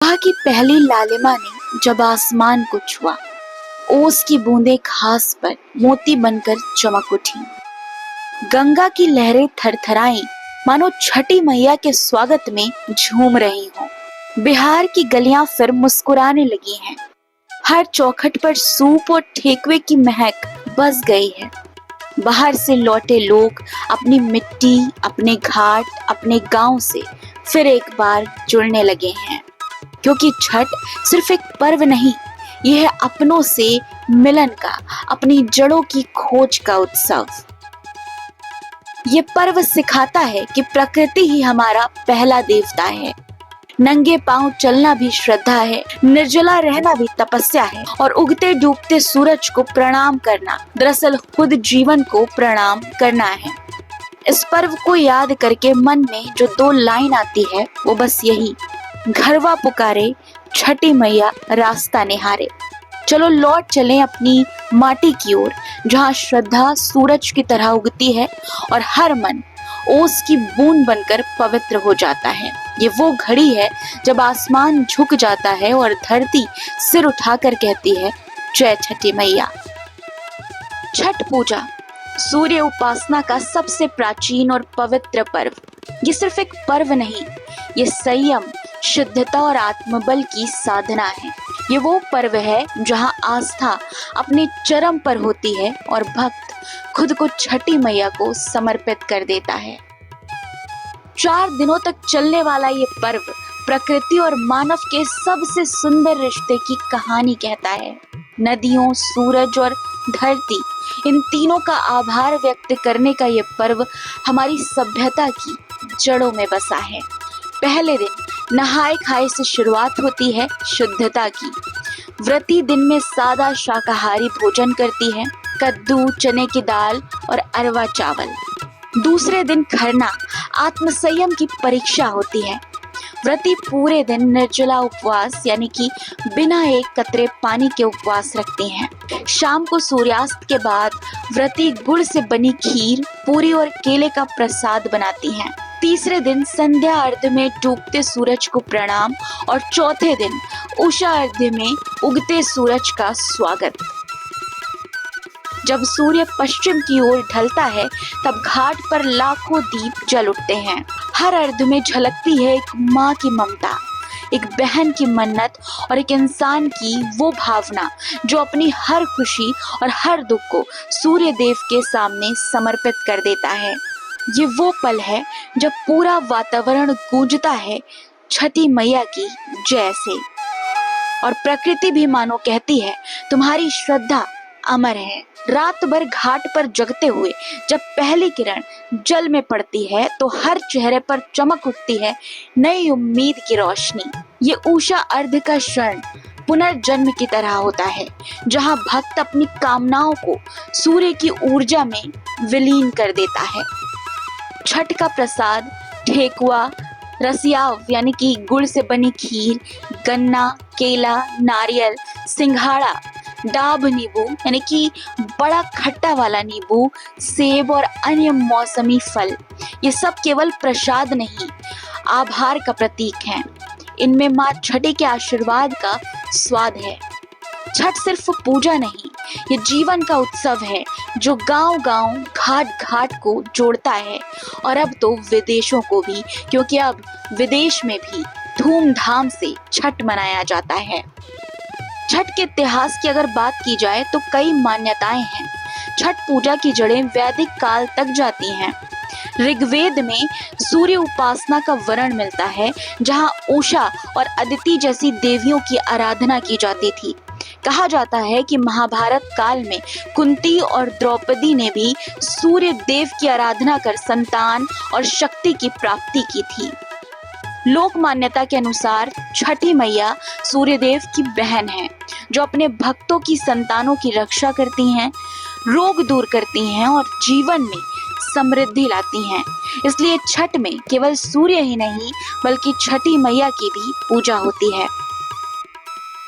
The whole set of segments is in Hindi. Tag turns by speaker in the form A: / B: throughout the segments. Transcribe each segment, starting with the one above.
A: सुबह की पहली लालिमा ने जब आसमान को छुआ, ओस की बूंदें घास पर मोती बनकर चमक उठी। गंगा की लहरें थरथराई मानो छठी मैया के स्वागत में झूम रही हों। बिहार की गलियां फिर मुस्कुराने लगी हैं। हर चौखट पर सूप और ठेकुए की महक बस गई है। बाहर से लौटे लोग अपनी मिट्टी, अपने घाट, अपने गांव से फिर एक बार जुड़ने लगे हैं, क्योंकि छठ सिर्फ एक पर्व नहीं, यह है अपनों से मिलन का, अपनी जड़ों की खोज का उत्सव। ये पर्व सिखाता है कि प्रकृति ही हमारा पहला देवता है। नंगे पांव चलना भी श्रद्धा है, निर्जला रहना भी तपस्या है, और उगते डूबते सूरज को प्रणाम करना दरअसल खुद जीवन को प्रणाम करना है। इस पर्व को याद करके मन में जो दो लाइन आती है वो बस यही, घरवा पुकारे छठी मैया रास्ता निहारे। चलो लौट चलें अपनी माटी की ओर, जहाँ श्रद्धा सूरज की तरह उगती है और हर मन ओस की बूंद बनकर पवित्र हो जाता है। ये वो घड़ी है जब आसमान झुक जाता है और धरती सिर उठाकर कहती है, जय छठी मैया। छठ पूजा सूर्य उपासना का सबसे प्राचीन और पवित्र पर्व। ये सिर्फ एक पर्व नहीं, ये संयम, शुद्धता और आत्मबल की साधना है। ये वो पर्व है जहाँ आस्था अपने चरम पर होती है और भक्त खुद को छठी मैया को समर्पित कर देता है। 4 दिनों तक चलने वाला ये पर्व प्रकृति और मानव के सबसे सुंदर रिश्ते की कहानी कहता है। नदियों, सूरज और धरती, इन तीनों का आभार व्यक्त करने का ये पर्व हमारी सभ्यता की जड़ों में बसा है। पहले दिन नहाए खाए से शुरुआत होती है शुद्धता की। व्रती दिन में सादा शाकाहारी भोजन करती है, कद्दू, चने की दाल और अरवा चावल। दूसरे दिन खरना, आत्मसंयम की परीक्षा होती है। व्रती पूरे दिन निर्जला उपवास यानी कि बिना एक कतरे पानी के उपवास रखती हैं। शाम को सूर्यास्त के बाद व्रती गुड़ से बनी खीर, पूरी और केले का प्रसाद बनाती हैं। तीसरे दिन संध्या अर्घ्य में डूबते सूरज को प्रणाम और चौथे दिन उषा अर्घ्य में उगते सूरज का स्वागत। जब सूर्य पश्चिम की ओर ढलता है तब घाट पर लाखों दीप जल उठते हैं। हर अर्घ्य में झलकती है एक माँ की ममता, एक बहन की मन्नत और एक इंसान की वो भावना जो अपनी हर खुशी और हर दुख को सूर्य देव के सामने समर्पित कर देता है। ये वो पल है जब पूरा वातावरण गूंजता है छठी मैया की जय से, और प्रकृति भी मानो कहती है, तुम्हारी श्रद्धा अमर है। रात भर घाट पर जगते हुए जब पहली किरण जल में पड़ती है तो हर चेहरे पर चमक उठती है नई उम्मीद की रोशनी। ये उषा अर्घ्य का क्षण पुनर्जन्म की तरह होता है, जहां भक्त अपनी कामनाओं को सूर्य की ऊर्जा में विलीन कर देता है। छठ का प्रसाद ठेकुआ, रसियाव यानी कि गुड़ से बनी खीर, गन्ना, केला, नारियल, सिंघाड़ा, डाब नींबू यानी कि बड़ा खट्टा वाला नींबू, सेब और अन्य मौसमी फल, ये सब केवल प्रसाद नहीं, आभार का प्रतीक हैं। इनमें माँ छठी के आशीर्वाद का स्वाद है। छठ सिर्फ पूजा नहीं, ये जीवन का उत्सव है जो गांव-गांव, घाट-घाट को जोड़ता है, और अब तो विदेशों को भी, क्योंकि अब विदेश में भी धूमधाम से छठ मनाया जाता है। छठ के इतिहास की अगर बात की जाए तो कई मान्यताएं हैं। छठ पूजा की जड़ें वैदिक काल तक जाती हैं। ऋग्वेद में सूर्य उपासना का वर्णन मिलता है, जहां उषा और अदिति जैसी देवियों की आराधना की जाती थी। कहा जाता है कि महाभारत काल में कुंती और द्रौपदी ने भी सूर्य देव की आराधना कर संतान और शक्ति की प्राप्ति की थी। लोक मान्यता के अनुसार छठी मैया सूर्यदेव की बहन है, जो अपने भक्तों की संतानों की रक्षा करती हैं, रोग दूर करती हैं और जीवन में समृद्धि लाती हैं। इसलिए छठ में केवल सूर्य ही नहीं बल्कि छठी मैया की भी पूजा होती है।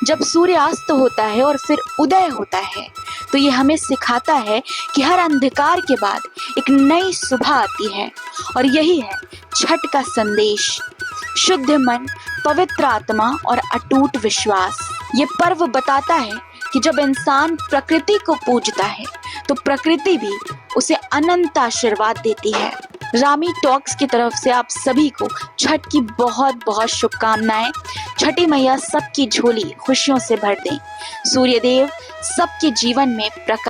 A: जब सूर्यास्त होता है और फिर उदय होता है तो ये हमें सिखाता है कि हर अंधकार के बाद एक नई सुबह आती है, और यही है छठ का संदेश। शुद्ध मन, पवित्र आत्मा और अटूट विश्वास। ये पर्व बताता है कि जब इंसान प्रकृति को पूजता है तो प्रकृति भी उसे अनंत आशीर्वाद देती है। रामी टॉक्स की तरफ से आप सभी को छठ की बहुत बहुत शुभकामनाएं। छठी मैया सबकी झोली खुशियों से भर दें। सूर्यदेव सबके जीवन में प्रकाश